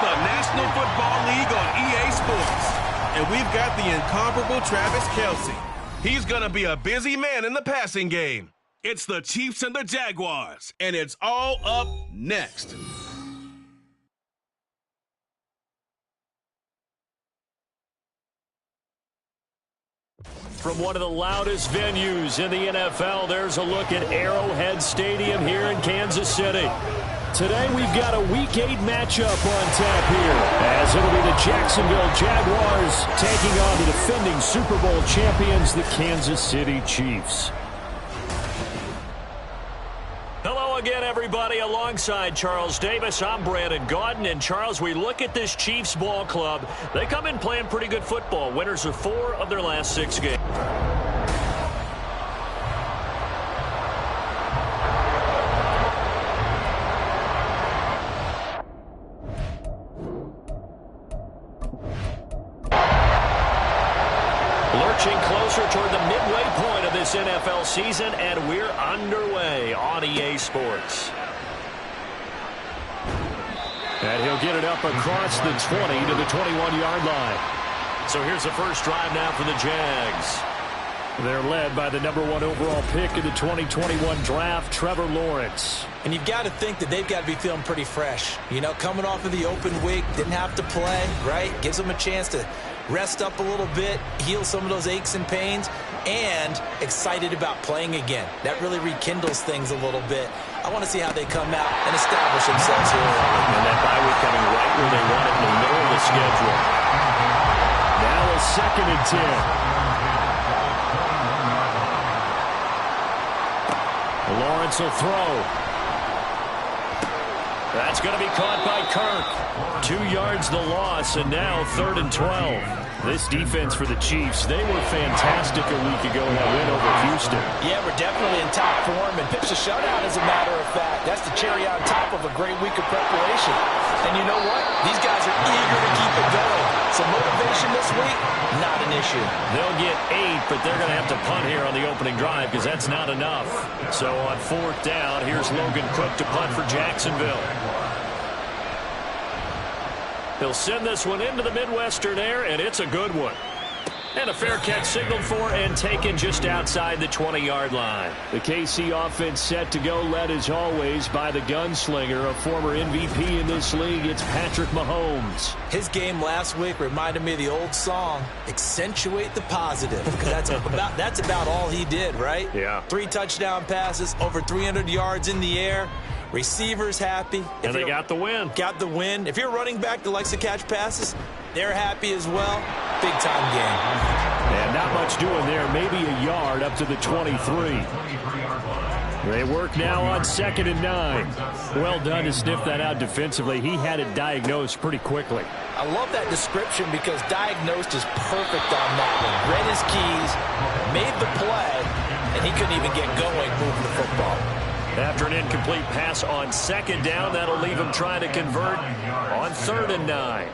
The National Football League on EA Sports. And we've got the incomparable Travis Kelce. He's going to be a busy man in the passing game. It's the Chiefs and the Jaguars, and it's all up next. From one of the loudest venues in the NFL, there's a look at Arrowhead Stadium here in Kansas City. Today we've got a Week 8 matchup on tap here, as it'll be the Jacksonville Jaguars taking on the defending Super Bowl champions, the Kansas City Chiefs. Hello again, everybody. Alongside Charles Davis, I'm Brandon Gaudin. And Charles, we look at this Chiefs ball club. They come in playing pretty good football. Winners of 4 of their last 6 games. Lurching closer toward the midway point of this NFL season, and we're underway on EA Sports. And he'll get it up across the 20 to the 21-yard line. So here's the first drive now for the Jags. They're led by the #1 overall pick in the 2021 draft, Trevor Lawrence. And you've got to think that they've got to be feeling pretty fresh. You know, coming off of the open week, didn't have to play, right? Gives them a chance to rest up a little bit, heal some of those aches and pains, and excited about playing again. That really rekindles things a little bit. I want to see how they come out and establish themselves here. And that bye week coming right where they want it in the middle of the schedule. Now a 2nd and 10. Lawrence will throw. That's going to be caught by Kirk. 2 yards the loss, and now 3rd and 12. This defense for the Chiefs, they were fantastic a week ago in that win over Houston. Yeah, we're definitely in top form and pitched a shutout, as a matter of fact. That's the cherry on top of a great week of preparation. And you know what? These guys are eager to keep it going. So motivation this week, not an issue. They'll get 8, but they're going to have to punt here on the opening drive because that's not enough. So on 4th down, here's Logan Cook to punt for Jacksonville. He'll send this one into the Midwestern air, and it's a good one. And a fair catch signaled for and taken just outside the 20-yard line. The KC offense set to go, led as always by the gunslinger, a former MVP in this league. It's Patrick Mahomes. His game last week reminded me of the old song, accentuate the positive. That's about all he did, right? Yeah. 3 touchdown passes, over 300 yards in the air. Receivers happy. And they got the win. Got the win. If you're a running back that likes to catch passes, they're happy as well. Big-time game. And not much doing there. Maybe a yard up to the 23. They work now on 2nd and 9. Well done to sniff that out defensively. He had it diagnosed pretty quickly. I love that description because diagnosed is perfect on that one. Read his keys, made the play, and he couldn't even get going moving the football. After an incomplete pass on 2nd down, that'll leave him trying to convert on 3rd and 9.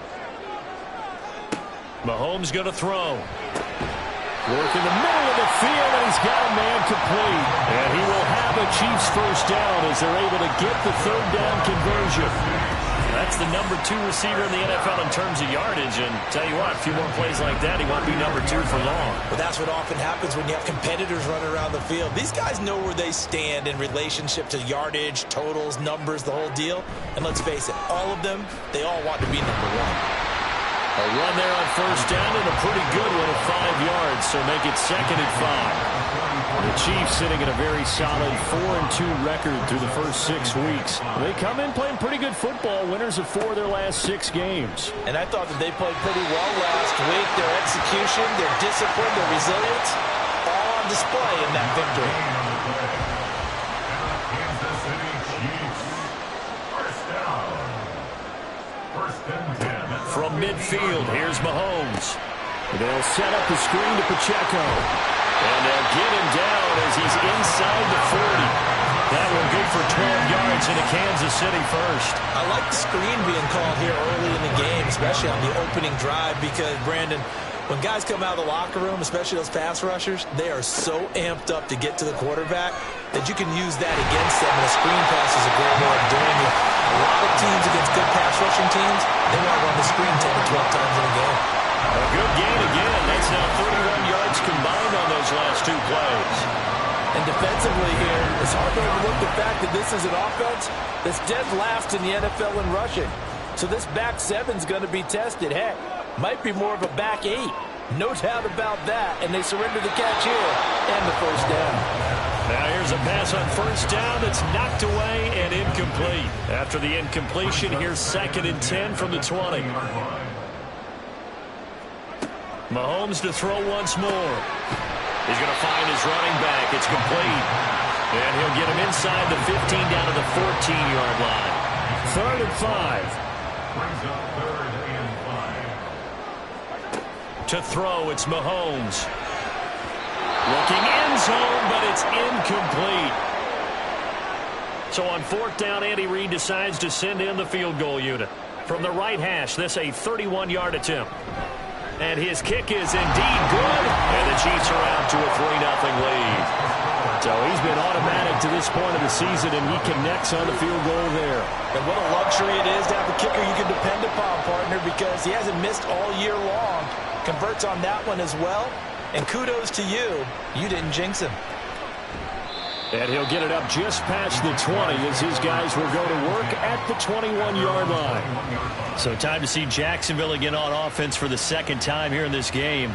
Mahomes going to throw. Work in the middle of the field, and he's got a man complete. And he will have a Chiefs first down as they're able to get the 3rd down conversion. That's the #2 receiver in the NFL in terms of yardage. And tell you what, a few more plays like that, he won't be #2 for long. But that's what often happens when you have competitors running around the field. These guys know where they stand in relationship to yardage, totals, numbers, the whole deal. And let's face it, all of them, they all want to be #1. A run there on 1st down and a pretty good one at 5 yards, so make it 2nd and 5. The Chiefs sitting at a very solid 4-2 record through the first 6 weeks. They come in playing pretty good football, winners of 4 of their last 6 games. And I thought that they played pretty well last week. Their execution, their discipline, their resilience, all on display in that victory. From midfield, here's Mahomes. They'll set up the screen to Pacheco. And they'll get him down as he's inside the 40. That one good for 12 yards into Kansas City first. I like the screen being called here early in the game, especially on the opening drive, because, Brandon, when guys come out of the locker room, especially those pass rushers, they are so amped up to get to the quarterback that you can use that against them, and a screen pass is a great way of doing it. A lot of teams against good pass rushing teams, they want to run the screen 10 to 12 times in a game. A good gain again. That's now 31 yards combined on those last two plays. And defensively here, it's hard to overlook the fact that this is an offense that's dead last in the NFL in rushing. So this back seven's going to be tested. Heck, might be more of a back eight. No doubt about that. And they surrender the catch here and the first down. Now here's a pass on first down that's knocked away and incomplete. After the incompletion, here's 2nd and 10 from the 20. Mahomes to throw once more. He's going to find his running back. It's complete. And he'll get him inside the 15 down to the 14-yard line. 3rd and 5. To throw, it's Mahomes. Looking end zone, but it's incomplete. So on 4th down, Andy Reid decides to send in the field goal unit. From the right hash, this a 31-yard attempt. And his kick is indeed good. And the Chiefs are out to a 3-0 lead. So he's been automatic to this point of the season, and he connects on the field goal there. And what a luxury it is to have a kicker you can depend upon, partner, because he hasn't missed all year long. Converts on that one as well. And kudos to you. You didn't jinx him. And he'll get it up just past the 20 as his guys will go to work at the 21-yard line. So time to see Jacksonville again on offense for the second time here in this game.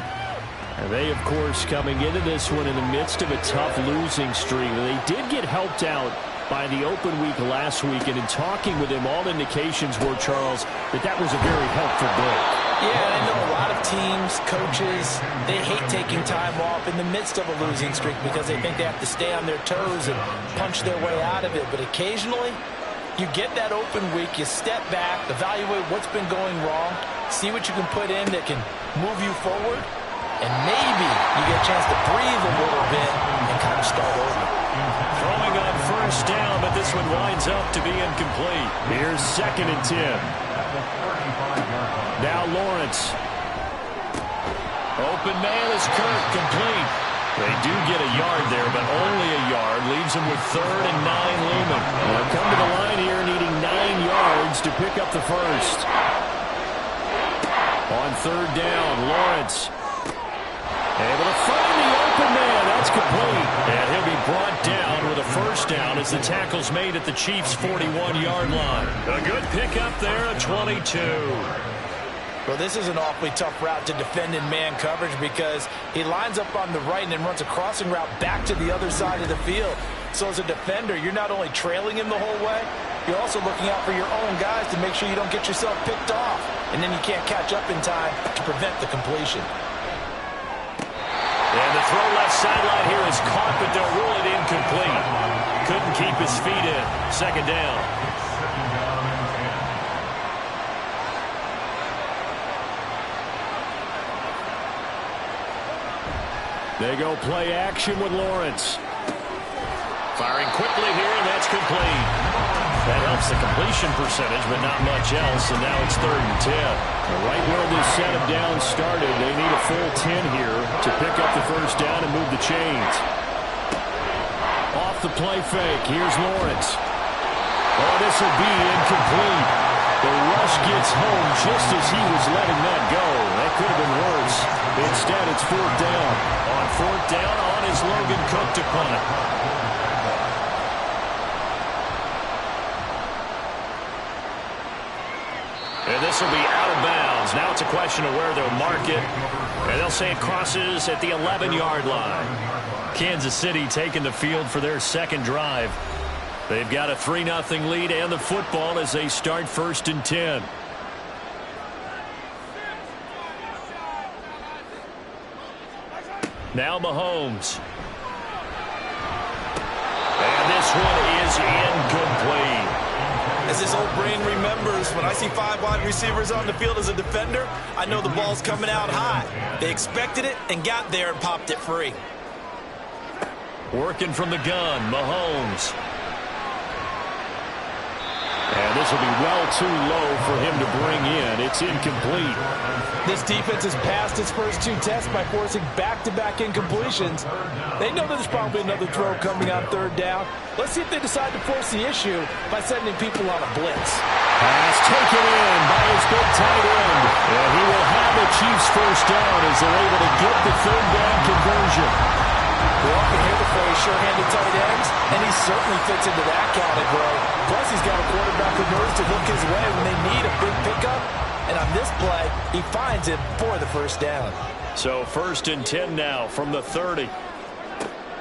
And they, of course, coming into this one in the midst of a tough losing streak. They did get helped out by the open week last week, and in talking with him, all indications were, Charles, that was a very helpful break. Yeah, and I know a lot of teams, coaches, they hate taking time off in the midst of a losing streak because they think they have to stay on their toes and punch their way out of it. But occasionally, you get that open week, you step back, evaluate what's been going wrong, see what you can put in that can move you forward, and maybe you get a chance to breathe a little bit and kind of start over. Throwing on first down, but this one winds up to be incomplete. Here's 2nd and 10. Now Lawrence. Open man is Kirk, complete. They do get a yard there, but only a yard. Leaves them with 3rd and 9 looming. They'll come to the line here needing 9 yards to pick up the first. On 3rd down, Lawrence. Able to find the open man. That's complete. And he'll be brought down with a first down as the tackle's made at the Chiefs' 41-yard line. A good pickup there at 22. Well, this is an awfully tough route to defend in man coverage because he lines up on the right and then runs a crossing route back to the other side of the field. So as a defender, you're not only trailing him the whole way, you're also looking out for your own guys to make sure you don't get yourself picked off. And then you can't catch up in time to prevent the completion. And the throw left sideline here is caught, but they'll rule it incomplete. Couldn't keep his feet in. 2nd down. They go play action with Lawrence. Firing quickly here, and that's complete. That helps the completion percentage, but not much else, and now it's 3rd and 10. Right where this set of downs started, they need a full 10 here to pick up the first down and move the chains. Off the play fake, here's Lawrence. Oh, this will be incomplete. The rush gets home just as he was letting that go. That could have been worse. Instead, it's 4th down. On 4th down, on is Logan Cook to punt it. And this will be out of bounds. Now it's a question of where they'll mark it. And they'll say it crosses at the 11-yard line. Kansas City taking the field for their second drive. They've got a 3-0 lead and the football as they start 1st and 10. Now Mahomes. And this one is incomplete. As this old brain remembers, when I see 5 wide receivers on the field as a defender, I know the ball's coming out high. They expected it and got there and popped it free. Working from the gun, Mahomes. this will be well too low for him to bring in. It's incomplete. This defense has passed its first 2 tests by forcing back-to-back incompletions. They know there's probably another throw coming on 3rd down. Let's see if they decide to force the issue by sending people on a blitz. Pass taken in by his big tight end. And he will have the Chiefs first down as they're able to get the 3rd down conversion. We're often hear the phrase sure-handed tight ends, and he certainly fits into that category. Plus, he's got a quarterback who knows to look his way when they need a big pickup. And on this play, he finds it for the first down. So 1st and 10 now from the 30.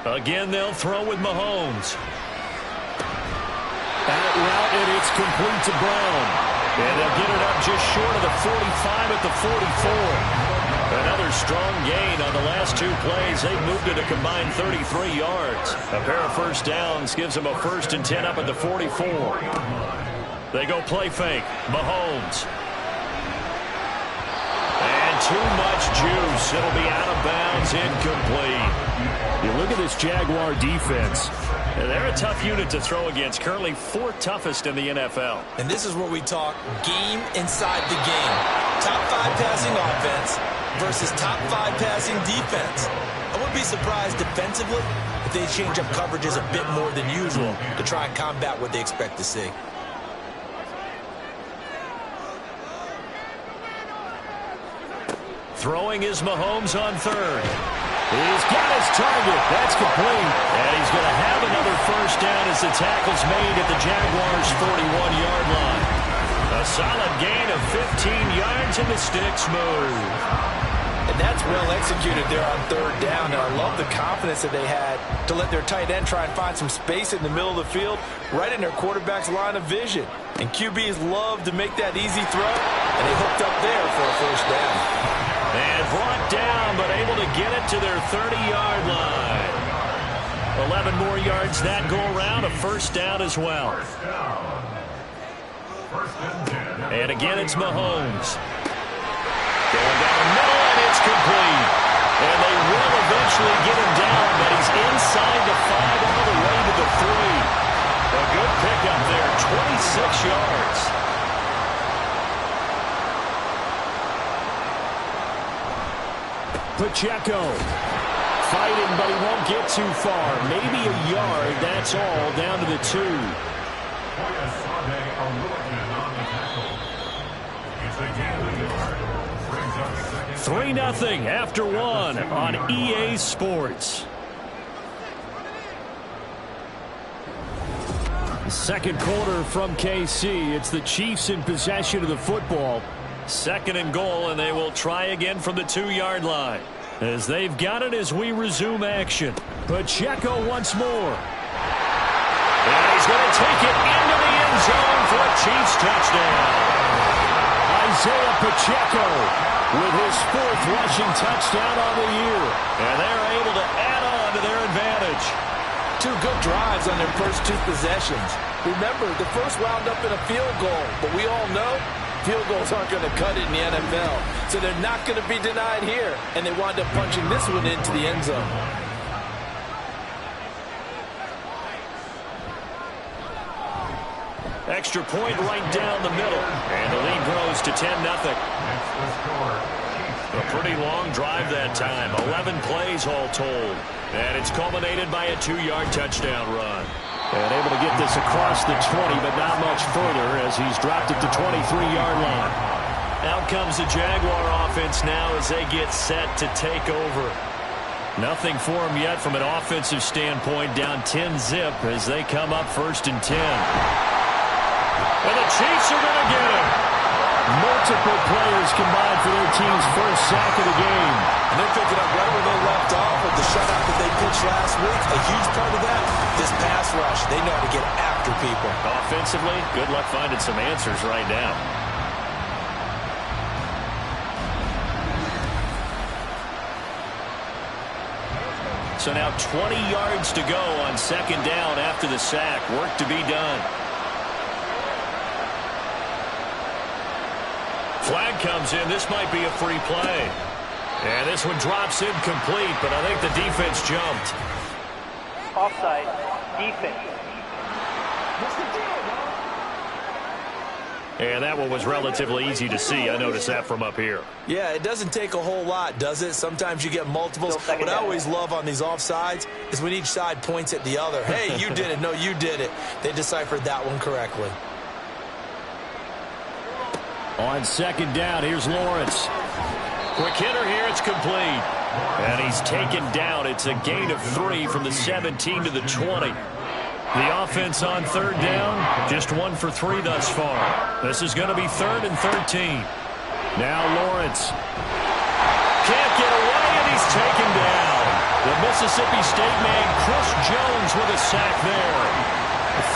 Again, they'll throw with Mahomes. Out route, and it's complete to Brown. And they'll get it up just short of the 45 at the 44. Another strong gain on the last 2 plays. They've moved it a combined 33 yards. A pair of first downs gives them a 1st and 10 up at the 44. They go play fake. Mahomes. And too much juice. It'll be out of bounds, incomplete. You look at this Jaguar defense. They're a tough unit to throw against. Currently 4th toughest in the NFL. And this is where we talk game inside the game. Top 5 passing offense versus top 5 passing defense. I wouldn't be surprised defensively if they change up coverages a bit more than usual to try and combat what they expect to see. Throwing is Mahomes on 3rd. He's got his target. That's complete. And he's going to have another first down as the tackle's made at the Jaguars' 41-yard line. A solid gain of 15 yards and the sticks move. And that's well executed there on 3rd down. And I love the confidence that they had to let their tight end try and find some space in the middle of the field, right in their quarterback's line of vision. And QBs love to make that easy throw, and they hooked up there for a first down. And brought down, but able to get it to their 30-yard line. 11 more yards that go around, a first down as well. And again, it's Mahomes. Going down the middle, and it's complete. And they will eventually get him down, but he's inside the 5 all the way to the 3. A good pickup there, 26 yards. Pacheco fighting, but he won't get too far. Maybe a yard, that's all, down to the 2. 3-0 after 1 on EA Sports. Second quarter from KC. It's the Chiefs in possession of the football. 2nd and goal, and they will try again from the 2-yard line. As they've got it as we resume action. Pacheco once more. And he's going to take it into the end zone for a Chiefs touchdown. Isaiah Pacheco with his 4th rushing touchdown on the year. And they're able to add on to their advantage. 2 good drives on their first 2 possessions. Remember, the first wound up in a field goal, but we all know field goals aren't going to cut it in the NFL. So they're not going to be denied here, and they wind up punching this one into the end zone. Extra point right down the middle, and the lead grows to 10-0. A pretty long drive that time, 11 plays all told. And it's culminated by a 2-yard touchdown run. And able to get this across the 20, but not much further as he's dropped it to 23-yard line. Out comes the Jaguar offense now as they get set to take over. Nothing for them yet from an offensive standpoint, down 10-zip as they come up 1st and 10. And the Chiefs are going to get him. Multiple players combined for their team's first sack of the game. And they're picking up right where they left off with the shutout that they pitched last week. A huge part of that, this pass rush. They know how to get after people. Offensively, good luck finding some answers right now. So now 20 yards to go on 2nd down after the sack. Work to be done. Flag comes in. This might be a free play. And this one drops incomplete, but I think the defense jumped. Offside, defense. And that one was relatively easy to see. I noticed that from up here. Yeah, it doesn't take a whole lot, does it? Sometimes you get multiples. What I always love on these offsides is when each side points at the other. Hey, you did it. No, you did it. They deciphered that one correctly. On second down, here's Lawrence. Quick hitter here, it's complete. And he's taken down. It's a gain of 3 from the 17 to the 20. The offense on third down, just 1 for 3 thus far. This is going to be 3rd and 13. Now Lawrence. Can't get away, and he's taken down. The Mississippi State man, Chris Jones, with a sack there.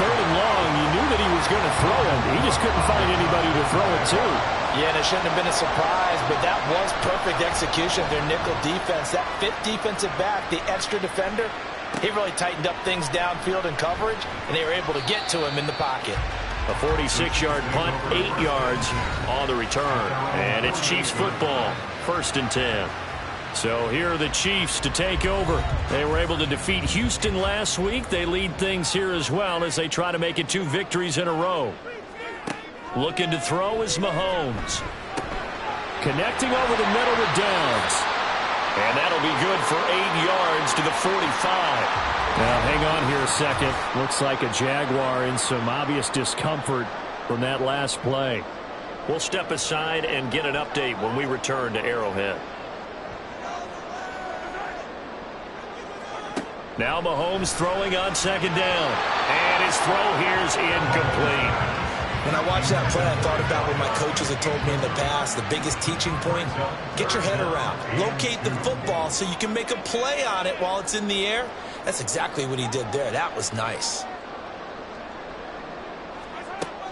3rd and long, you knew that he was going to throw it. He just couldn't find anybody to throw it to. Yeah, and it shouldn't have been a surprise, but that was perfect execution of their nickel defense. That 5th defensive back, the extra defender, he really tightened up things downfield in coverage, and they were able to get to him in the pocket. A 46-yard punt, 8 yards on the return. And it's Chiefs football, 1st and 10. So here are the Chiefs to take over. They were able to defeat Houston last week. They lead things here as well as they try to make it 2 victories in a row. Looking to throw is Mahomes. Connecting over the middle with Downs. And that'll be good for 8 yards to the 45. Now, hang on here a second. Looks like a Jaguar in some obvious discomfort from that last play. We'll step aside and get an update when we return to Arrowhead. Now Mahomes throwing on second down. And his throw here is incomplete. When I watched that play, I thought about what my coaches had told me in the past. The biggest teaching point, get your head around. Locate the football so you can make a play on it while it's in the air. That's exactly what he did there. That was nice.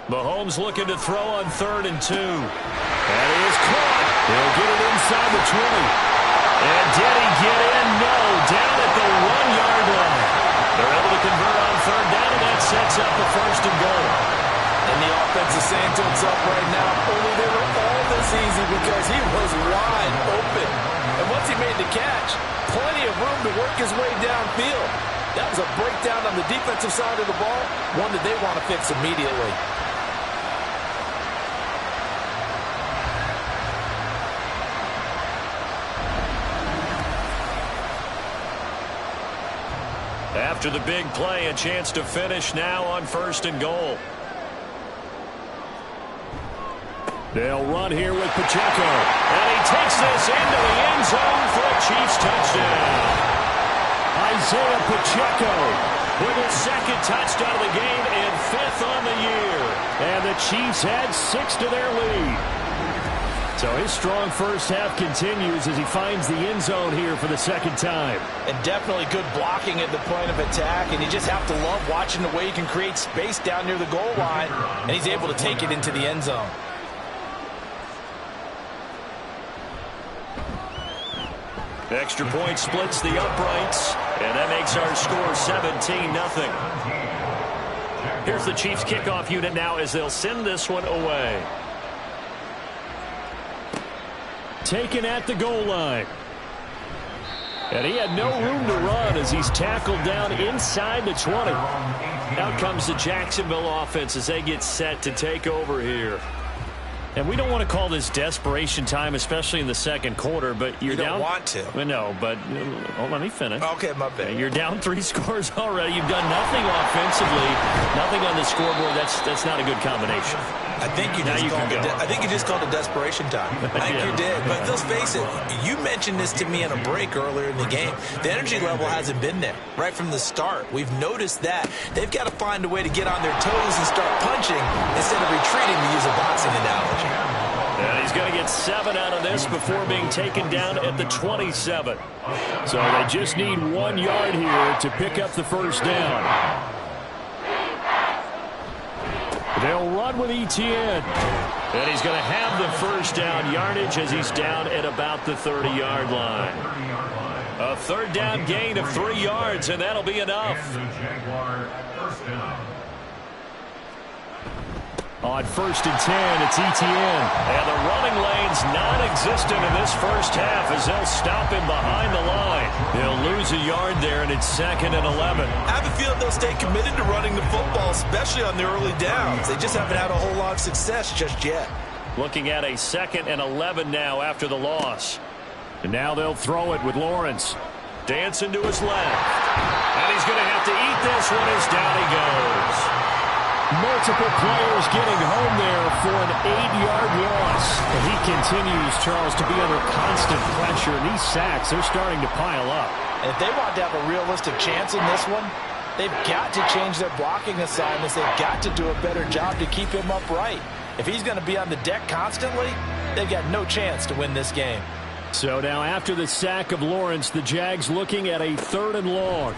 Mahomes looking to throw on 3rd and 2. That is caught. He'll get it inside the 20. And did he get in? No. Down at the 1-yard line. They're able to convert on 3rd down, and that sets up the 1st and goal. And the offense is saying to itself right now, only they were all this easy because he was wide open. And once he made the catch, plenty of room to work his way downfield. That was a breakdown on the defensive side of the ball, one that they want to fix immediately. After the big play, a chance to finish now on 1st and goal. They'll run here with Pacheco. And he takes this into the end zone for a Chiefs touchdown. Isaiah Pacheco with his 2nd touchdown of the game and 5th on the year. And the Chiefs add 6 to their lead. So his strong first half continues as he finds the end zone here for the 2nd time. And definitely good blocking at the point of attack, and you just have to love watching the way he can create space down near the goal line, and he's able to take it into the end zone. Extra point splits the uprights, and that makes our score 17-0. Here's the Chiefs kickoff unit now as they'll send this one away. Taken at the goal line. And he had no room to run as he's tackled down inside the 20. Out comes the Jacksonville offense as they get set to take over here. And we don't want to call this desperation time, especially in the 2nd quarter, but you're down. You don't want to. Well, no, but let me finish. Okay, my bad. You're down 3 scores already. You've done nothing offensively, nothing on the scoreboard. That's not a good combination. I think you just called it desperation time. I think you did. But let's face it, you mentioned this to me in a break earlier in the game. The energy level hasn't been there right from the start. We've noticed that. They've got to find a way to get on their toes and start punching instead of retreating, to use a boxing analogy. And he's going to get 7 out of this before being taken down at the 27. So they just need 1 yard here to pick up the 1st down. They'll run with Etienne. And he's going to have the 1st down yardage as he's down at about the 30-yard line. A 3rd down gain of 3 yards, and that'll be enough. On 1st and 10, it's Etienne. And the running lanes Gains non-existent in this first half as they'll stop him behind the line. They'll lose a yard there, and it's 2nd and 11. I have a feeling they'll stay committed to running the football, especially on the early downs. They just haven't had a whole lot of success just yet. Looking at a 2nd and 11 now after the loss. And now they'll throw it with Lawrence. Dancing to his left. And he's going to have to eat this one as down he goes. Multiple players getting home there for an 8-yard loss. And he continues, Charles, to be under constant pressure. And these sacks, they're starting to pile up. And if they want to have a realistic chance in this one, they've got to change their blocking assignments. They've got to do a better job to keep him upright. If he's going to be on the deck constantly, they've got no chance to win this game. So now after the sack of Lawrence, the Jags looking at a 3rd and long.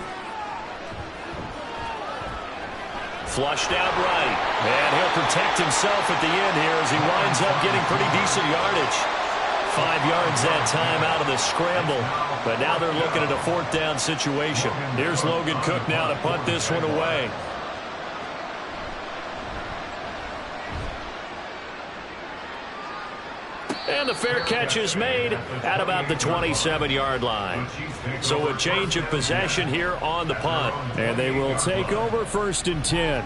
Flushed out right. And he'll protect himself at the end here as he winds up getting pretty decent yardage. 5 yards that time out of the scramble. But now they're looking at a 4th down situation. Here's Logan Cook now to punt this one away. And the fair catch is made at about the 27-yard line. So a change of possession here on the punt. And they will take over 1st and 10.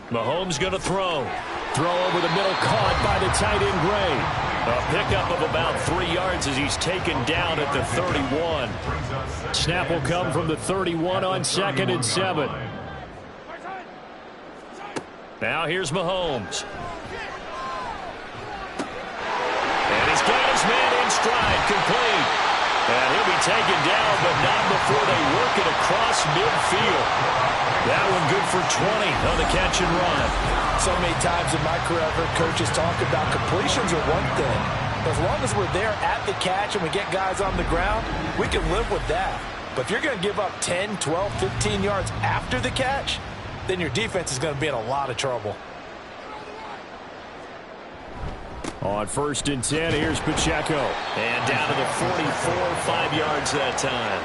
Mahomes going to throw. Throw over the middle, caught by the tight end Gray. A pickup of about 3 yards as he's taken down at the 31. Snap will come from the 31 on 2nd and 7. Now here's Mahomes. And he's got his man in stride, complete. And he'll be taken down, but not before they work it across midfield. That one good for 20 on the catch and run. So many times in my career, I've heard coaches talk about completions are one thing. But as long as we're there at the catch and we get guys on the ground, we can live with that. But if you're going to give up 10, 12, 15 yards after the catch, then your defense is going to be in a lot of trouble. On 1st and 10, here's Pacheco. And down to the 44, 5 yards that time.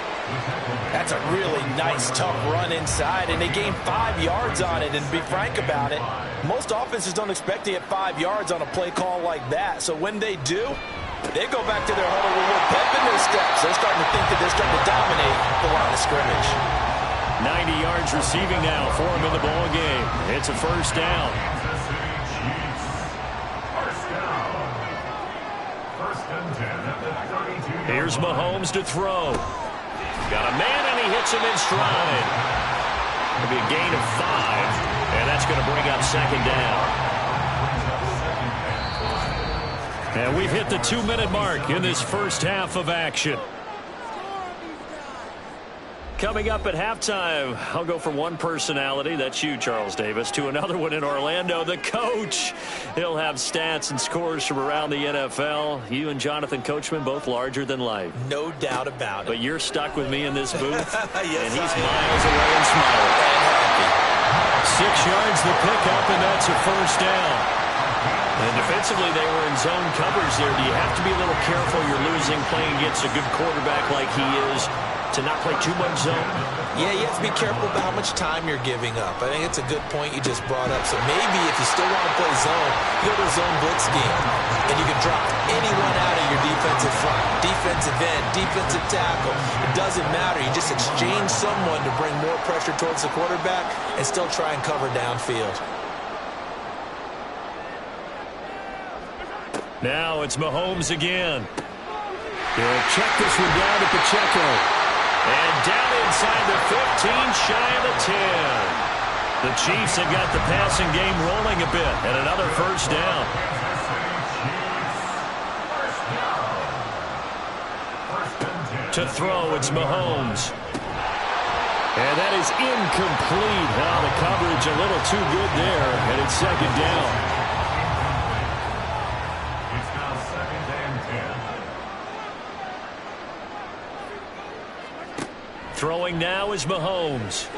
That's a really nice, tough run inside, and they gained 5 yards on it. And to be frank about it, most offenses don't expect to get 5 yards on a play call like that. So when they do, they go back to their huddle with a little pep in their steps. They're starting to think that they're starting to dominate the line of scrimmage. 90 yards receiving now for him in the ball game. It's a 1st down. Here's Mahomes to throw. Got a man, and he hits him in stride. It'll be a gain of 5, and that's going to bring up 2nd down. And we've hit the 2-minute mark in this first half of action. Coming up at halftime, I'll go from one personality, that's you, Charles Davis, to another one in Orlando, the coach. He'll have stats and scores from around the NFL. You and Jonathan Coachman, both larger than life. No doubt about it. But you're stuck with me in this booth, yes, and he's miles away and smiling. 6 yards the pickup, and that's a 1st down. And defensively, they were in zone coverage there. Do you have to be a little careful? You're losing, playing against a good quarterback like he is, to not play too much zone? Yeah, you have to be careful about how much time you're giving up. I think it's a good point you just brought up. So maybe if you still want to play zone, you go to a zone blitz scheme. And you can drop anyone out of your defensive front, defensive end, defensive tackle. It doesn't matter. You just exchange someone to bring more pressure towards the quarterback and still try and cover downfield. Now it's Mahomes again. They'll check this one down to Pacheco. And down inside the 15, shy of the 10. The Chiefs have got the passing game rolling a bit, and another 1st down. To throw, it's Mahomes. And that is incomplete. Now the coverage a little too good there, and it's 2nd down. Throwing now is Mahomes.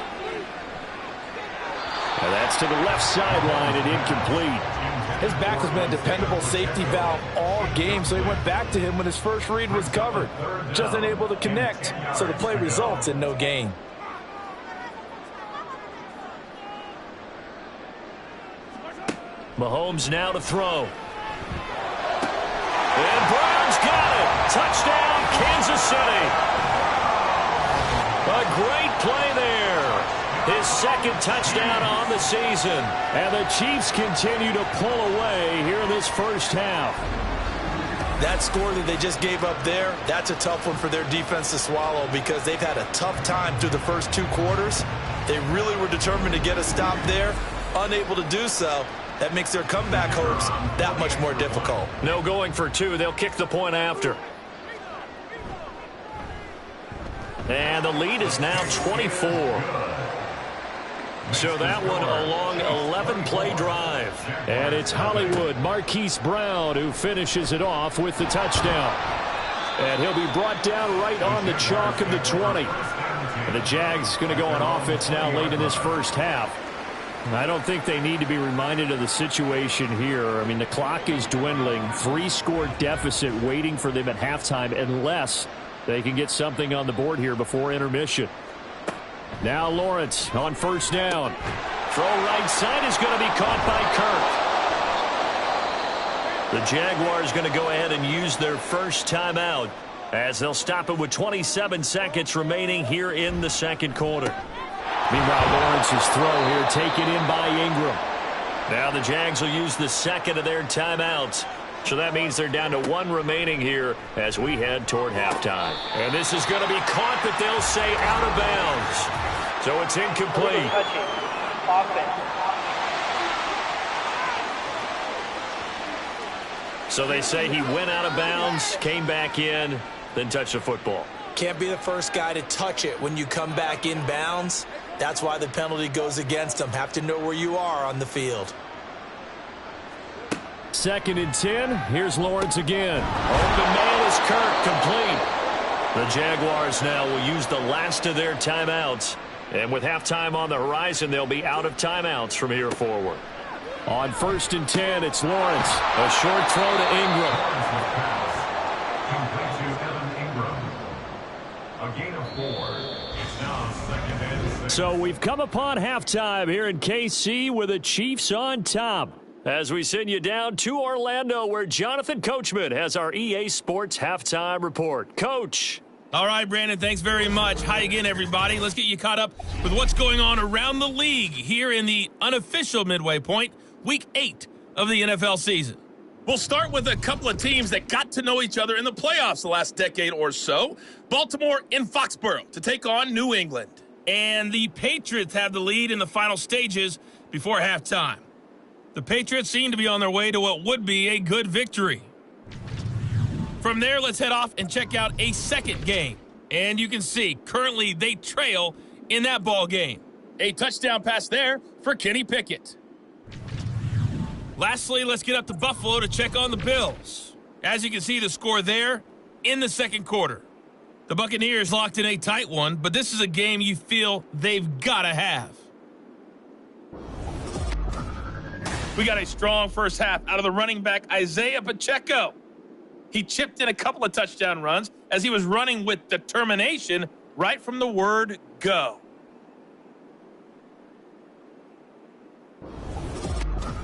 And that's to the left sideline and incomplete. His back has been a dependable safety valve all game, so he went back to him when his first read was covered. Just unable to connect, so the play results in no gain. Mahomes now to throw. And Brown's got it. Touchdown, Kansas City. A great play there. His second touchdown on the season. And the Chiefs continue to pull away here in this first half. That score that they just gave up there, that's a tough one for their defense to swallow because they've had a tough time through the first 2 quarters. They really were determined to get a stop there, unable to do so. That makes their comeback hopes that much more difficult. No going for 2. They'll kick the point after. And the lead is now 24. So that one a long 11-play drive. And it's Hollywood Marquise Brown who finishes it off with the touchdown. And he'll be brought down right on the chalk of the 20. And the Jags going to go on offense now late in this first half. I don't think they need to be reminded of the situation here. I mean, the clock is dwindling. 3-score deficit waiting for them at halftime unless they can get something on the board here before intermission. Now Lawrence on first down. Throw right side is going to be caught by Kirk. The Jaguars going to go ahead and use their first timeout as they'll stop it with 27 seconds remaining here in the second quarter. Meanwhile, Lawrence's throw here taken in by Ingram. Now the Jags will use the second of their timeouts. So that means they're down to 1 remaining here as we head toward halftime. And this is going to be caught, but they'll say out of bounds. So it's incomplete. So they say he went out of bounds, came back in, then touched the football. Can't be the first guy to touch it when you come back in bounds. That's why the penalty goes against them. Have to know where you are on the field. 2nd and 10. Here's Lawrence again. Open man is Kirk, complete. The Jaguars now will use the last of their timeouts. And with halftime on the horizon, they'll be out of timeouts from here forward. On 1st and 10, it's Lawrence. A short throw to Ingram. A gain of 4. It's now 2nd and 6. So we've come upon halftime here in KC with the Chiefs on top. As we send you down to Orlando where Jonathan Coachman has our EA Sports halftime report. Coach. All right, Brandon, thanks very much. Hi again, everybody. Let's get you caught up with what's going on around the league here in the unofficial midway point, Week 8 of the NFL season. We'll start with a couple of teams that got to know each other in the playoffs the last decade or so. Baltimore in Foxborough to take on New England. And the Patriots have the lead in the final stages before halftime. The Patriots seem to be on their way to what would be a good victory. From there, let's head off and check out a second game. And you can see, currently they trail in that ball game. A touchdown pass there for Kenny Pickett. Lastly, let's get up to Buffalo to check on the Bills. As you can see, the score there in the second quarter. The Buccaneers locked in a tight one, but this is a game you feel they've got to have. We got a strong first half out of the running back, Isaiah Pacheco. He chipped in a couple of touchdown runs as he was running with determination right from the word go.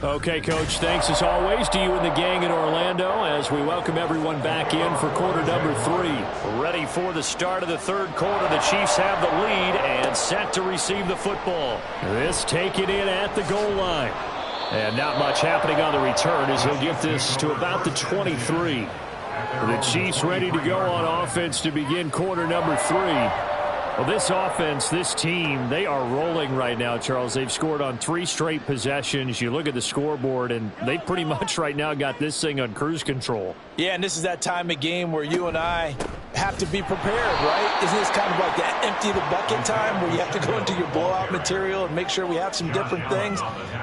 Okay, Coach, thanks as always to you and the gang in Orlando as we welcome everyone back in for quarter number 3. Ready for the start of the third quarter. The Chiefs have the lead and set to receive the football. This taken in at the goal line. And not much happening on the return as he'll get this to about the 23. The Chiefs ready to go on offense to begin quarter number 3. Well, this offense, this team, they are rolling right now, Charles. They've scored on 3 straight possessions. You look at the scoreboard, and they pretty much right now got this thing on cruise control. Yeah, and this is that time of game where you and I have to be prepared, right? Isn't this kind of like that empty the bucket time where you have to go into your blowout material and make sure we have some different things?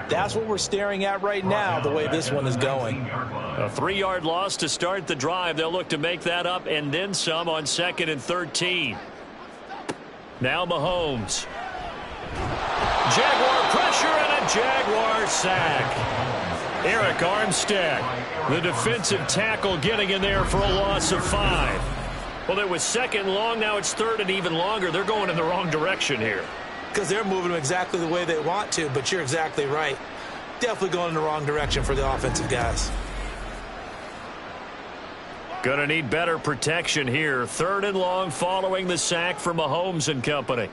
That's what we're staring at right now, the way this one is going. A 3-yard loss to start the drive. They'll look to make that up and then some on 2nd and 13. Now Mahomes. Jaguar pressure and a Jaguar sack. Eric Armstead, the defensive tackle, getting in there for a loss of 5. Well, it was 2nd long. Now it's 3rd and even longer. They're going in the wrong direction here. Because they're moving them exactly the way they want to, but you're exactly right. definitely going in the wrong direction for the offensive guys. Going to need better protection here. 3rd and long following the sack from Mahomes and company.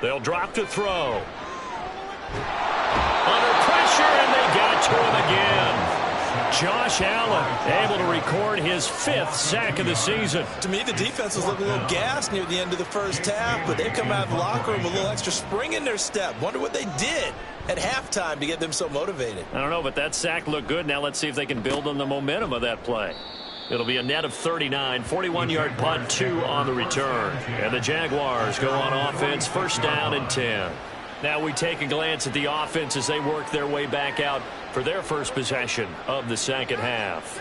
They'll drop to throw. Under pressure, and they got to him again. Josh Allen able to record his 5th sack of the season. To me, the defense was looking a little gassed near the end of the first half, but they've come out of the locker room with a little extra spring in their step. Wonder what they did at halftime to get them so motivated. I don't know, but that sack looked good. Now let's see if they can build on the momentum of that play. It'll be a net of 39, 41-yard punt, 2 on the return. And the Jaguars go on offense, 1st down and 10. Now we take a glance at the offense as they work their way back out for their first possession of the second half.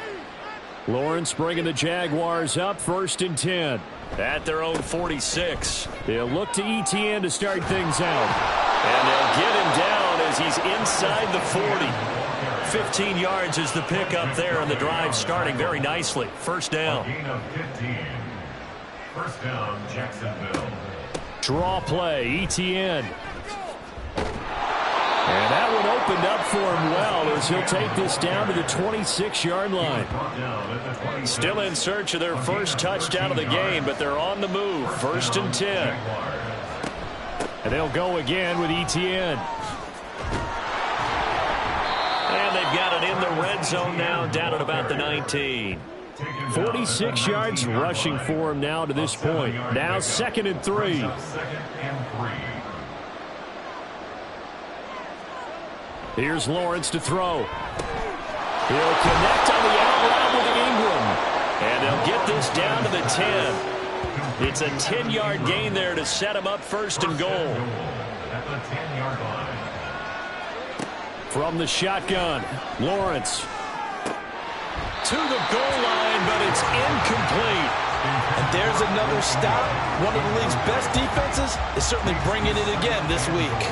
Lawrence bringing the Jaguars up, 1st and 10. At their own 46. They'll look to ETN to start things out. And they'll get him down as he's inside the 40. 15 yards is the pickup there, and the drive starting very nicely. 1st down. Gain of 15. 1st down, Jacksonville. Draw play, ETN. And that one opened up for him well as he'll take this down to the 26-yard line. Still in search of their first touchdown of the game, but they're on the move. 1st and 10. And they'll go again with ETN. And they've got it in the red zone now, down at about the 19. 46 yards rushing for him now to this point. Now 2nd and 3. Here's Lawrence to throw. He'll connect on the out route with Ingram. And they'll get this down to the 10. It's a 10-yard gain there to set him up 1st and goal. At the 10-yard line. From the shotgun, Lawrence. To the goal line, but it's incomplete. And there's another stop. One of the league's best defenses is certainly bringing it again this week.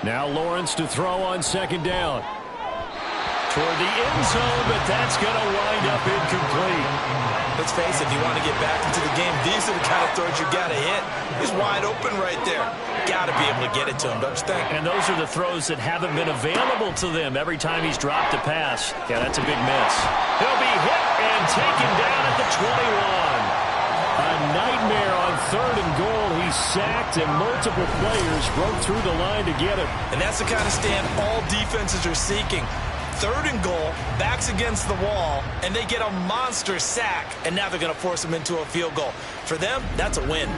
Now Lawrence to throw on 2nd down. Toward the end zone, but that's going to wind up incomplete. Let's face it, if you want to get back into the game, these are the kind of throws you got to hit. He's wide open right there. Got to be able to get it to him, don't you think? And those are the throws that haven't been available to them every time he's dropped a pass. Yeah, that's a big miss. He'll be hit and taken down at the 21. A nightmare on 3rd and goal. He's sacked, and multiple players broke through the line to get him. And that's the kind of stand all defenses are seeking. 3rd and goal, backs against the wall, and they get a monster sack, and now they're going to force him into a field goal. For them, that's a win.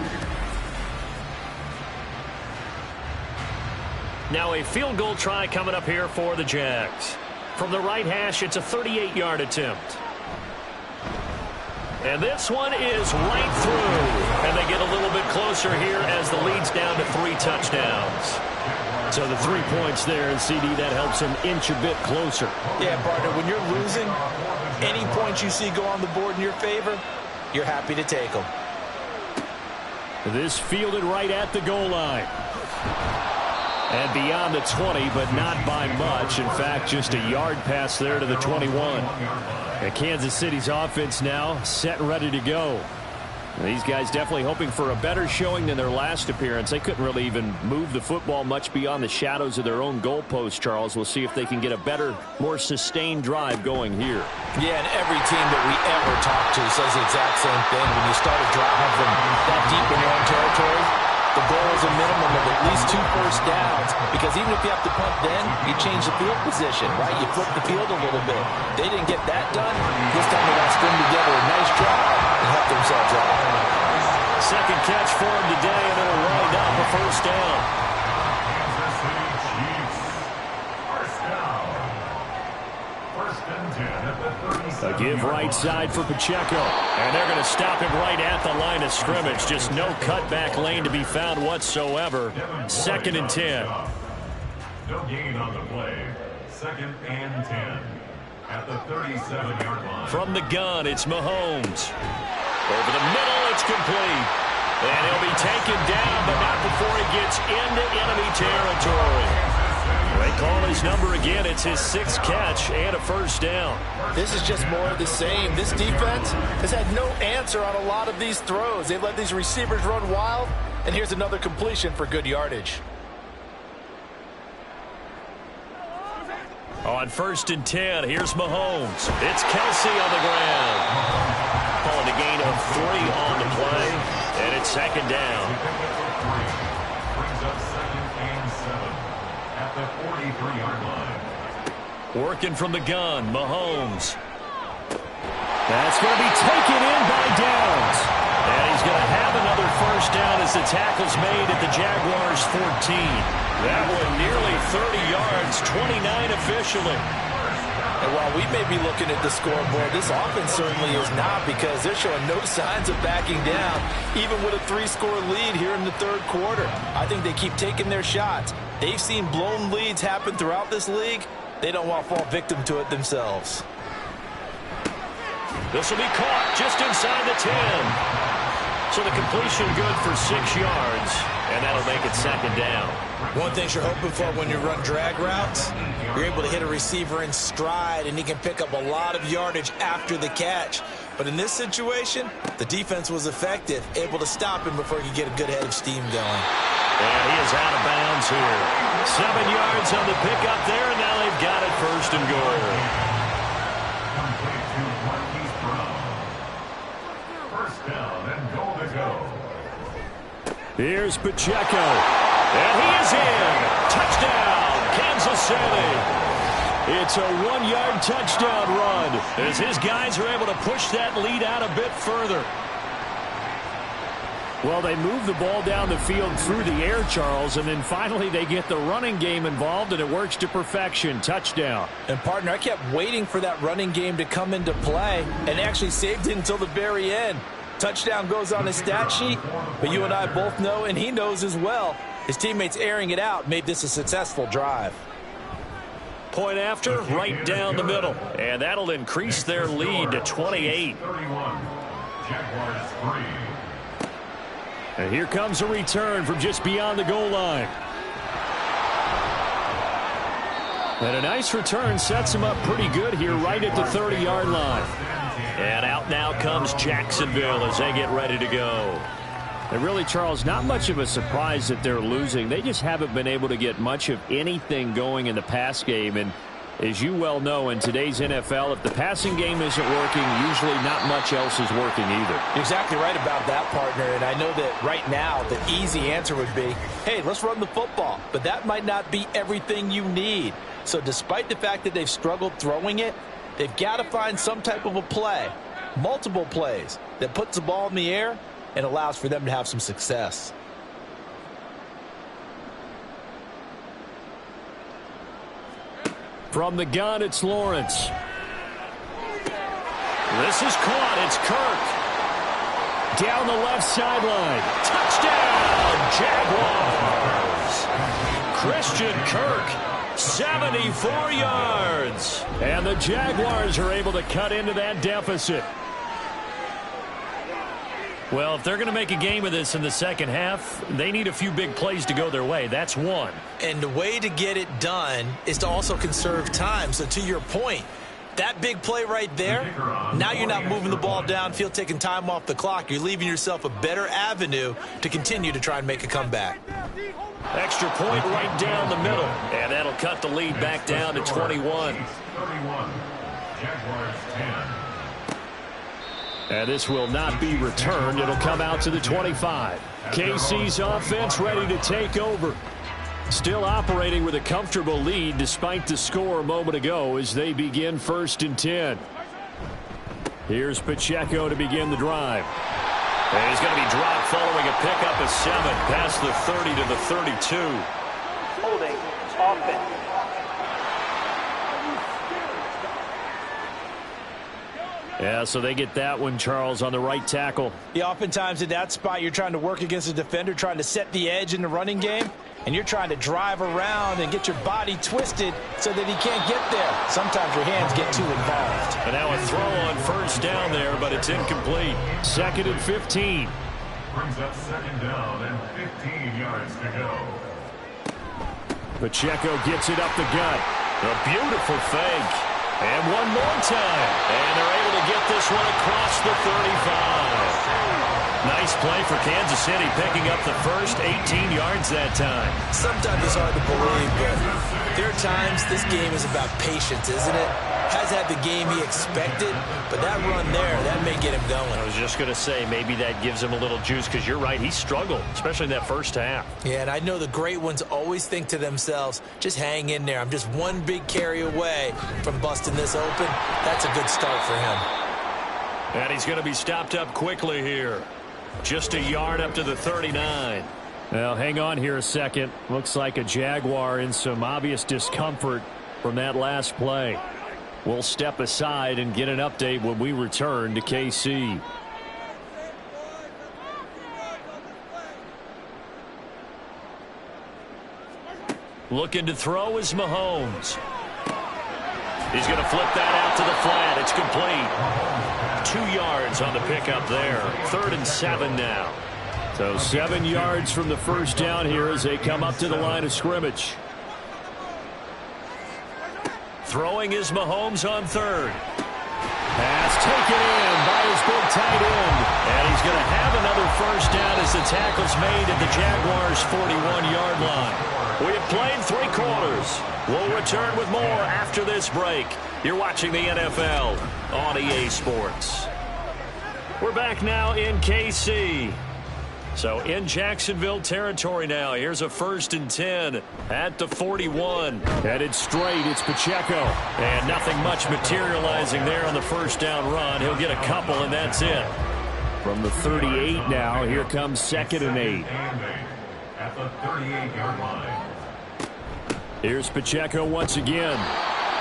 Now a field goal try coming up here for the Jags. From the right hash, it's a 38-yard attempt. And this one is right through. And they get a little bit closer here as the lead's down to 3 touchdowns. So the 3 points there, and CD, that helps them inch a bit closer. Yeah, partner, when you're losing, any points you see go on the board in your favor, you're happy to take them. This fielded right at the goal line. And beyond the 20, but not by much. In fact, just a yard pass there to the 21. And Kansas City's offense now set and ready to go. And these guys definitely hoping for a better showing than their last appearance. They couldn't really even move the football much beyond the shadows of their own goalpost, Charles. We'll see if they can get a better, more sustained drive going here. Yeah, and every team that we ever talk to says the exact same thing. When you start a drive from that deep in your own territory, the goal is a minimum of at least 2 first downs, because even if you have to punt then, you change the field position, right? You flip the field a little bit. They didn't get that done. This time they got to string together a nice drive and help themselves out. Second catch for him today, and it'll wind up a 1st down. Kansas City Chiefs. 1st down. 1st and 10 at the 37. A give right side for Pacheco. And they're going to stop him right at the line of scrimmage. Just no cutback lane to be found whatsoever. 2nd and 10. No gain on the play. 2nd and 10 at the 37-yard line. From the gun, it's Mahomes. Over the middle, it's complete. And he'll be taken down, but not before he gets into enemy territory. They call his number again. It's his 6th catch and a first down. This is just more of the same. This defense has had no answer on a lot of these throws. They've let these receivers run wild, and here's another completion for good yardage. On 1st and 10, here's Mahomes. It's Kelsey on the ground. Calling a gain of 3 on the play, and it's 2nd down. Brings up 2nd and 7 at the 43-yard line. Working from the gun, Mahomes. That's going to be taken in by Downs. And he's going to have another first down as the tackle's made at the Jaguars' 14. That one nearly 30 yards, 29 officially. And while we may be looking at the scoreboard, this offense certainly is not, because they're showing no signs of backing down, even with a 3-score lead here in the 3rd quarter. I think they keep taking their shots. They've seen blown leads happen throughout this league. They don't want to fall victim to it themselves. This will be caught just inside the 10. So the completion good for 6 yards, and that'll make it 2nd down. One thing you're hoping for when you run drag routes, you're able to hit a receiver in stride, and he can pick up a lot of yardage after the catch. But in this situation, the defense was effective, able to stop him before he could get a good head of steam going. And he is out of bounds here. 7 yards on the pickup there, and now they've got it 1st and goal. Complete to Marquise Brown. 1st down and goal to go. Here's Pacheco. And he is in. Touchdown, Kansas City. It's a 1-yard touchdown run as his guys are able to push that lead out a bit further. Well, they move the ball down the field through the air, Charles, and then finally they get the running game involved, and it works to perfection. Touchdown. And, partner, I kept waiting for that running game to come into play and actually saved it until the very end. Touchdown goes on his stat sheet, but you and I both know, and he knows as well, his teammates airing it out made this a successful drive. Point after, right down the middle, and that'll increase their lead to 28. 31. Jaguars 3. And here comes a return from just beyond the goal line. And a nice return sets him up pretty good here right at the 30-yard line. And out now comes Jacksonville as they get ready to go. And really, Charles, not much of a surprise that they're losing. They just haven't been able to get much of anything going in the pass game. And as you well know, in today's NFL, if the passing game isn't working, usually not much else is working either. You're exactly right about that, partner. And I know that right now the easy answer would be, hey, let's run the football. But that might not be everything you need. So despite the fact that they've struggled throwing it, they've got to find some type of a play, multiple plays, that puts the ball in the air and allows for them to have some success. From the gun, it's Lawrence. This is caught. It's Kirk. Down the left sideline. Touchdown, Jaguars. Christian Kirk, 74 yards. And the Jaguars are able to cut into that deficit. Well, if they're going to make a game of this in the second half, they need a few big plays to go their way. That's one. And the way to get it done is to also conserve time. So to your point, that big play right there, now you're not moving the ball downfield, taking time off the clock. You're leaving yourself a better avenue to continue to try and make a comeback. Extra point right down the middle. And that'll cut the lead back down to 21. 31. Jaguars 10. And this will not be returned. It'll come out to the 25. KC's offense ready to take over. Still operating with a comfortable lead despite the score a moment ago as they begin 1st and 10. Here's Pacheco to begin the drive. And he's going to be dropped following a pickup of 7 past the 30 to the 32. Holding offense. Yeah, so they get that one, Charles, on the right tackle. Yeah, oftentimes in that spot, you're trying to work against a defender, trying to set the edge in the running game, and you're trying to drive around and get your body twisted so that he can't get there. Sometimes your hands get too involved. And now a throw on 1st down there, but it's incomplete. 2nd and 15. Brings up 2nd down and 15 yards to go. Pacheco gets it up the gut. A beautiful fake. And one more time. And they're able to get this one across the 35. Nice play for Kansas City, picking up the first 18 yards that time. Sometimes it's hard to believe, but there are times this game is about patience, isn't it? Has had the game he expected, but that run there, that may get him going. I was just going to say, maybe that gives him a little juice, because you're right, he struggled, especially in that first half. Yeah, and I know the great ones always think to themselves, just hang in there. I'm just one big carry away from busting this open. That's a good start for him. And he's going to be stopped up quickly here. Just a yard up to the 39. Well, hang on here a second. Looks like a Jaguar in some obvious discomfort from that last play. We'll step aside and get an update when we return to KC. Looking to throw is Mahomes. He's going to flip that out to the flat. It's complete. 2 yards on the pickup there. 3rd and 7 now. So 7 yards from the first down here as they come up to the line of scrimmage. Throwing is Mahomes on 3rd. Pass taken in by his big tight end. And he's going to have another first down as the tackle's made at the Jaguars' 41-yard line. We have played 3 quarters. We'll return with more after this break. You're watching the NFL on EA Sports. We're back now in KC. So in Jacksonville territory now. Here's a 1st and 10 at the 41. Headed straight, it's Pacheco. And nothing much materializing there on the first down run. He'll get a couple, and that's it. From the 38 now, here comes 2nd and 8. At the 38-yard line. Here's Pacheco once again.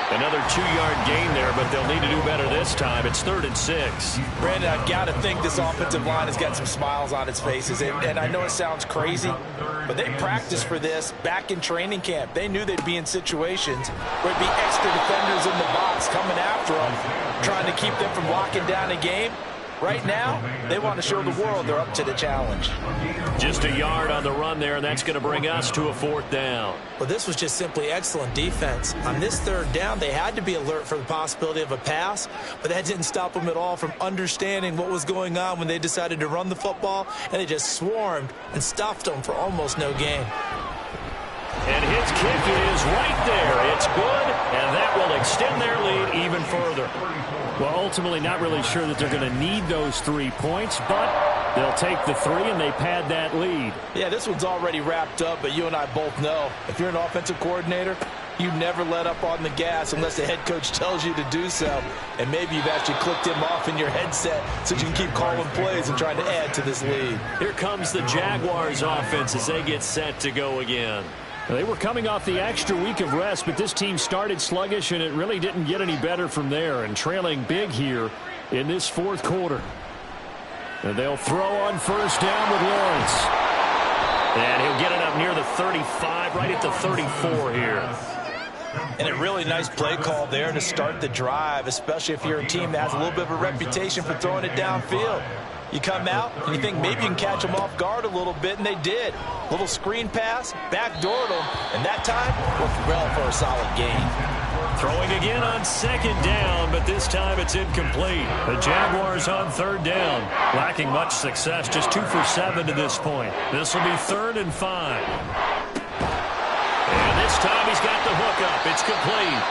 Another 2-yard gain there, but they'll need to do better this time. It's 3rd and 6. Brandon, I've got to think this offensive line has got some smiles on its faces. And I know it sounds crazy, but they practiced for this back in training camp. They knew they'd be in situations where it'd be extra defenders in the box coming after them, trying to keep them from locking down a game. Right now, they want to show the world they're up to the challenge. Just a yard on the run there, and that's going to bring us to a 4th down. Well, this was just simply excellent defense. On this 3rd down, they had to be alert for the possibility of a pass, but that didn't stop them at all from understanding what was going on when they decided to run the football, and they just swarmed and stuffed them for almost no gain. And his kick is right there. It's good, and that will extend their lead even further. Well, ultimately not really sure that they're going to need those 3 points, but they'll take the 3 and they pad that lead. Yeah, this one's already wrapped up, but you and I both know if you're an offensive coordinator, you never let up on the gas unless the head coach tells you to do so. And maybe you've actually clicked him off in your headset so you can keep calling plays and trying to add to this lead. Here comes the Jaguars offense as they get set to go again. They were coming off the extra week of rest, but this team started sluggish, and it really didn't get any better from there, and trailing big here in this 4th quarter. And they'll throw on 1st down with Lawrence. And he'll get it up near the 35, right at the 34 here. And a really nice play call there to start the drive, especially if you're a team that has a little bit of a reputation for throwing it downfield. You come out and you think maybe you can catch them off guard a little bit, and they did. Little screen pass, backdoored them, and that time worked well for a solid gain. Throwing again on 2nd down, but this time it's incomplete. The Jaguars on 3rd down, lacking much success, just 2 for 7 to this point. This will be 3rd and 5. And this time he's got the hook up. It's complete.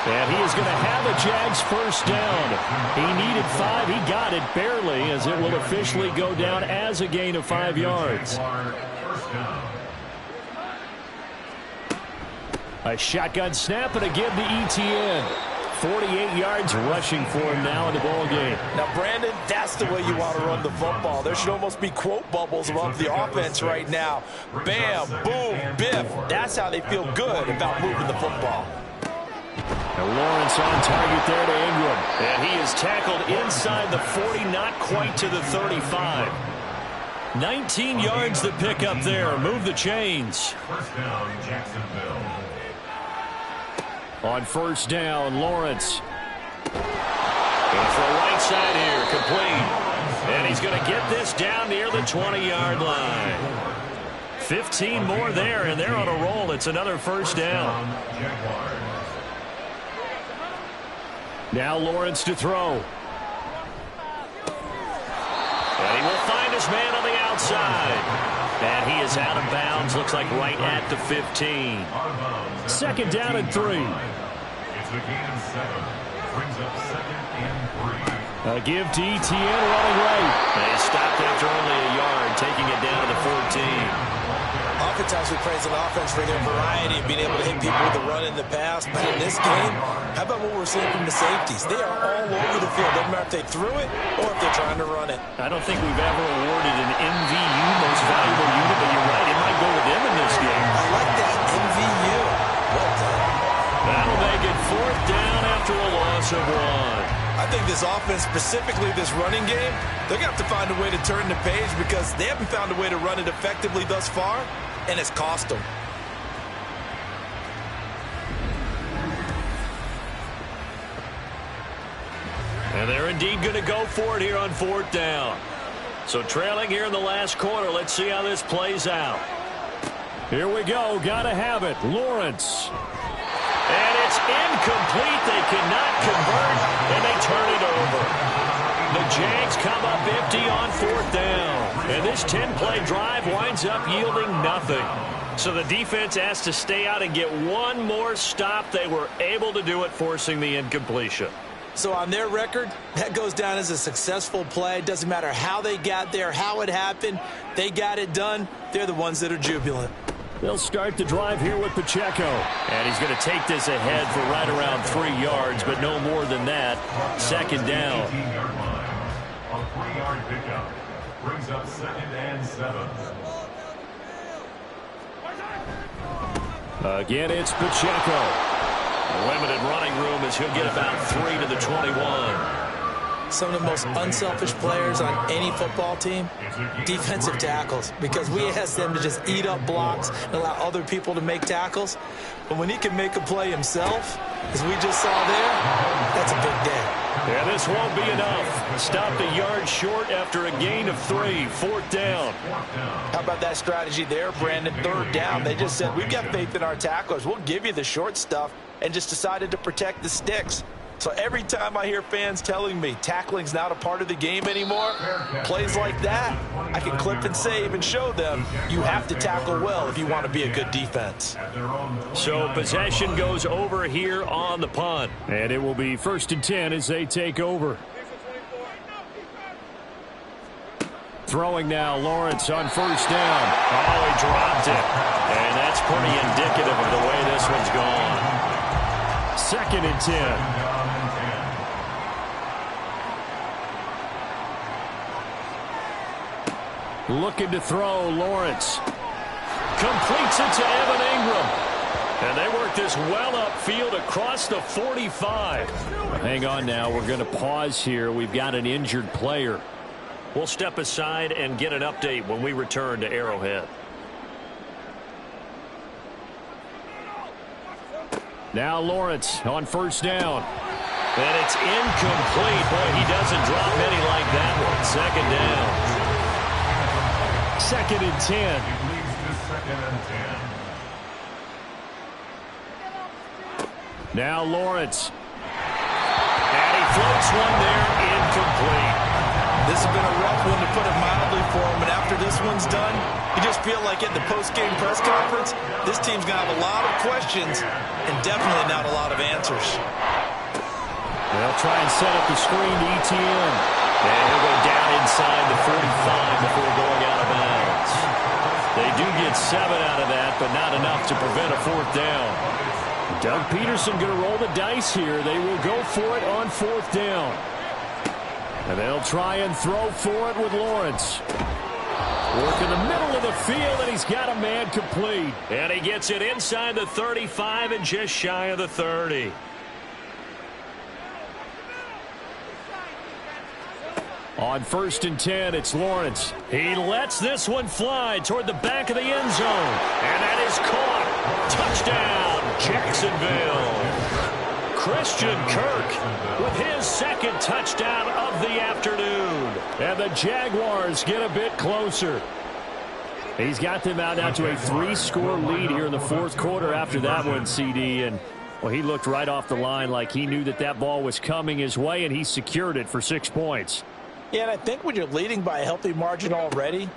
And he is going to have a Jags 1st down. He needed 5. He got it barely, as it will officially go down as a gain of 5 yards. A shotgun snap and a give to ETN. 48 yards rushing for him now in the ball game. Now, Brandon, that's the way you want to run the football. There should almost be quote bubbles above the offense right now. Bam, boom, biff. That's how they feel good about moving the football. And Lawrence on target there to Ingram. And he is tackled inside the 40, not quite to the 35. 19 yards the pick up there. Move the chains. 1st down, Jacksonville. On 1st down, Lawrence. Going for a right side here, complete. And he's going to get this down near the 20-yard line. 15 more there, and they're on a roll. It's another first down. Now Lawrence to throw. And he will find his man on the outside. And he is out of bounds. Looks like right at the 15. Second down and 3. It's a gain of 7. Brings up second and 3. A give to Etienne running right. They stopped after only a yard, taking it down to the 14. Oftentimes we praise an offense for their variety of being able to hit people with the run in the pass. But in this game, how about what we're seeing from the safeties? They are all over the field. Doesn't matter if they threw it or if they're trying to run it. I don't think we've ever awarded an MVU, most valuable unit, but you're right. It might go with them in this game. I like that, MVU. Well done. That'll make it fourth down after a loss of 1. I think this offense, specifically this running game, they're going to have to find a way to turn the page because they haven't found a way to run it effectively thus far, and it's cost them. And they're indeed going to go for it here on fourth down. So trailing here in the last quarter. Let's see how this plays out. Here we go. Got to have it. Lawrence. And it's incomplete. They cannot convert, and they turn it over. The Jags come up empty on fourth down. And this 10-play drive winds up yielding nothing. So the defense has to stay out and get one more stop. They were able to do it, forcing the incompletion. So on their record, that goes down as a successful play. It doesn't matter how they got there, how it happened. They got it done. They're the ones that are jubilant. They'll start the drive here with Pacheco. And he's going to take this ahead for right around 3 yards, but no more than that. Second down. 18-yard line. A 3-yard pickup. Brings up second and 7. Again, it's Pacheco. Limited running room as he'll get about 3 to the 21. Some of the most unselfish players on any football team, defensive tackles, because we ask them to just eat up blocks and allow other people to make tackles. But when he can make a play himself, as we just saw there, that's a big day. And this won't be enough. Stopped a yard short after a gain of 3. Fourth down. How about that strategy there, Brandon? Third down. They just said, we've got faith in our tacklers. We'll give you the short stuff, and just decided to protect the sticks. So every time I hear fans telling me tackling's not a part of the game anymore, plays like that, I can clip and save and show them you have to tackle well if you want to be a good defense. So possession goes over here on the punt. And it will be 1st and 10 as they take over. Throwing now, Lawrence on first down. Oh, he dropped it. And that's pretty indicative of the way this one's gone. 2nd and 10. Looking to throw, Lawrence. Completes it to Evan Ingram. And they work this well upfield across the 45. Hang on now. We're going to pause here. We've got an injured player. We'll step aside and get an update when we return to Arrowhead. Now Lawrence on first down. And it's incomplete. Boy, he doesn't drop many like that one. Second down. 2nd and 10. It leads to 2nd and 10. Now Lawrence. And he floats one there, incomplete. This has been a rough one, to put it mildly, for him. And after this one's done, you just feel like at the post-game press conference, this team's going to have a lot of questions and definitely not a lot of answers. They'll try and set up the screen to Etienne. And he'll go down inside the 45 before going out of bounds. They do get 7 out of that, but not enough to prevent a fourth down. Doug Peterson going to roll the dice here. They will go for it on fourth down. And they'll try and throw for it with Lawrence. Work in the middle of the field, and he's got a man complete. And he gets it inside the 35 and just shy of the 30. On 1st and 10, it's Lawrence. He lets this one fly toward the back of the end zone. And that is caught. Touchdown, Jacksonville. Christian Kirk with his 2nd touchdown of the afternoon. And the Jaguars get a bit closer. He's got them out now to a 3-score lead here in the fourth quarter after that one, CD. And, well, he looked right off the line like he knew that that ball was coming his way, and he secured it for 6 points. Yeah, and I think when you're leading by a healthy margin already,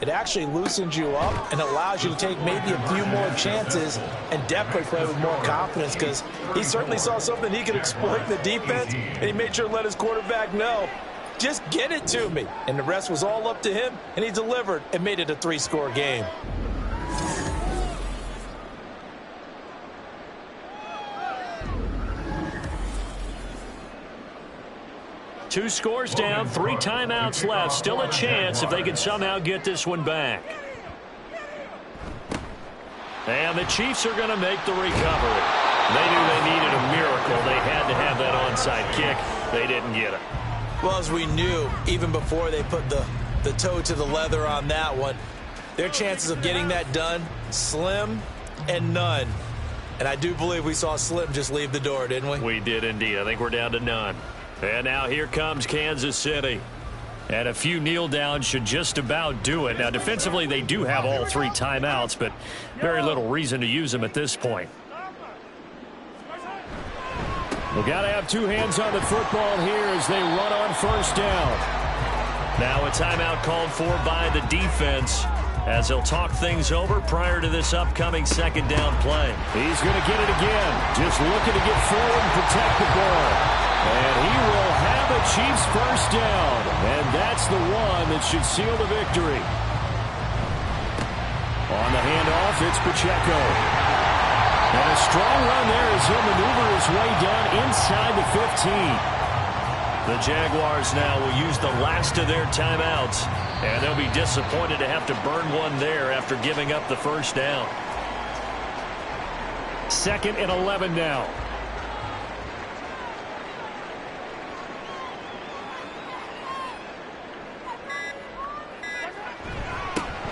it actually loosens you up and allows you to take maybe a few more chances and definitely play with more confidence, because he certainly saw something he could exploit in the defense, and he made sure to let his quarterback know, just get it to me. And the rest was all up to him, and he delivered and made it a 3-score game. Two scores down, 3 timeouts left. Still a chance if they can somehow get this one back. And the Chiefs are going to make the recovery. They knew they needed a miracle. They had to have that onside kick. They didn't get it. Well, as we knew, even before they put the toe to the leather on that one, their chances of getting that done, slim and none. And I do believe we saw Slim just leave the door, didn't we? We did indeed. I think we're down to none. And now here comes Kansas City. And a few kneel downs should just about do it. Now, defensively, they do have all 3 timeouts, but very little reason to use them at this point. We've got to have 2 hands on the football here as they run on first down. Now a timeout called for by the defense as they'll talk things over prior to this upcoming second down play. He's going to get it again. Just looking to get forward and protect the ball. And he will have the Chiefs first down. And that's the one that should seal the victory. On the handoff, it's Pacheco. And a strong run there as he'll maneuver his way down inside the 15. The Jaguars now will use the last of their timeouts. And they'll be disappointed to have to burn one there after giving up the first down. 2nd and 11 now.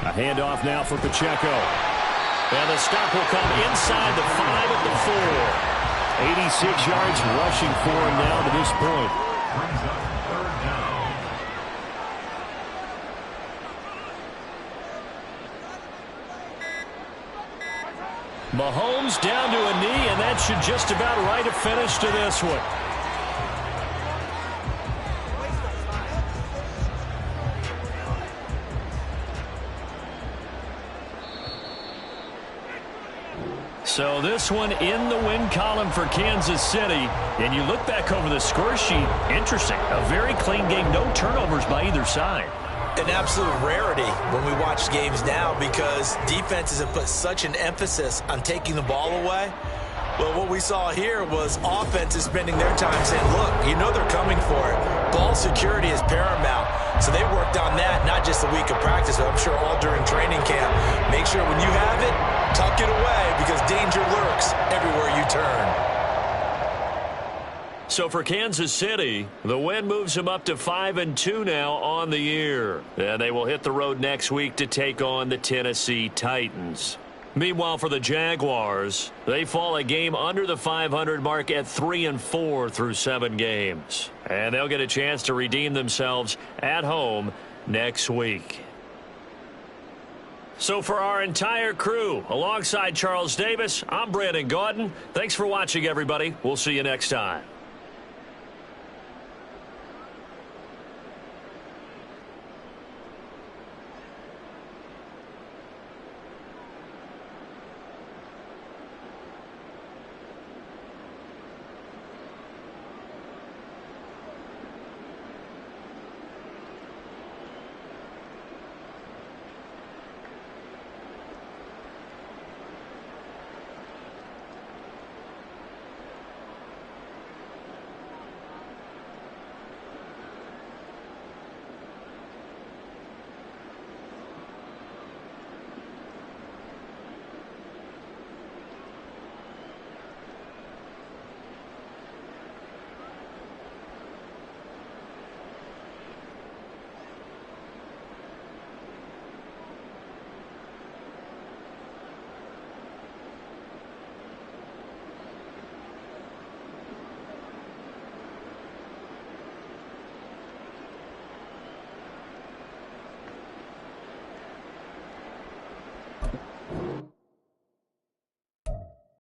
A handoff now for Pacheco. And the stop will come inside the 5 at the 4. 86 yards rushing for him now to this point. Brings up 3rd down. Mahomes down to a knee, and that should just about write a finish to this one. So this one in the win column for Kansas City. And you look back over the score sheet, interesting. A very clean game, no turnovers by either side. An absolute rarity when we watch games now, because defenses have put such an emphasis on taking the ball away. Well, what we saw here was offenses spending their time saying, look, you know they're coming for it. Ball security is paramount. So they worked on that, not just a week of practice, but I'm sure all during training camp. Make sure when you have it, tuck it away, because danger lurks everywhere you turn. So for Kansas City, the win moves them up to 5-2 now on the year. And they will hit the road next week to take on the Tennessee Titans. Meanwhile, for the Jaguars, they fall a game under the 500 mark at 3-4 through 7 games. And they'll get a chance to redeem themselves at home next week. So for our entire crew, alongside Charles Davis, I'm Brandon Gaudin. Thanks for watching, everybody. We'll see you next time.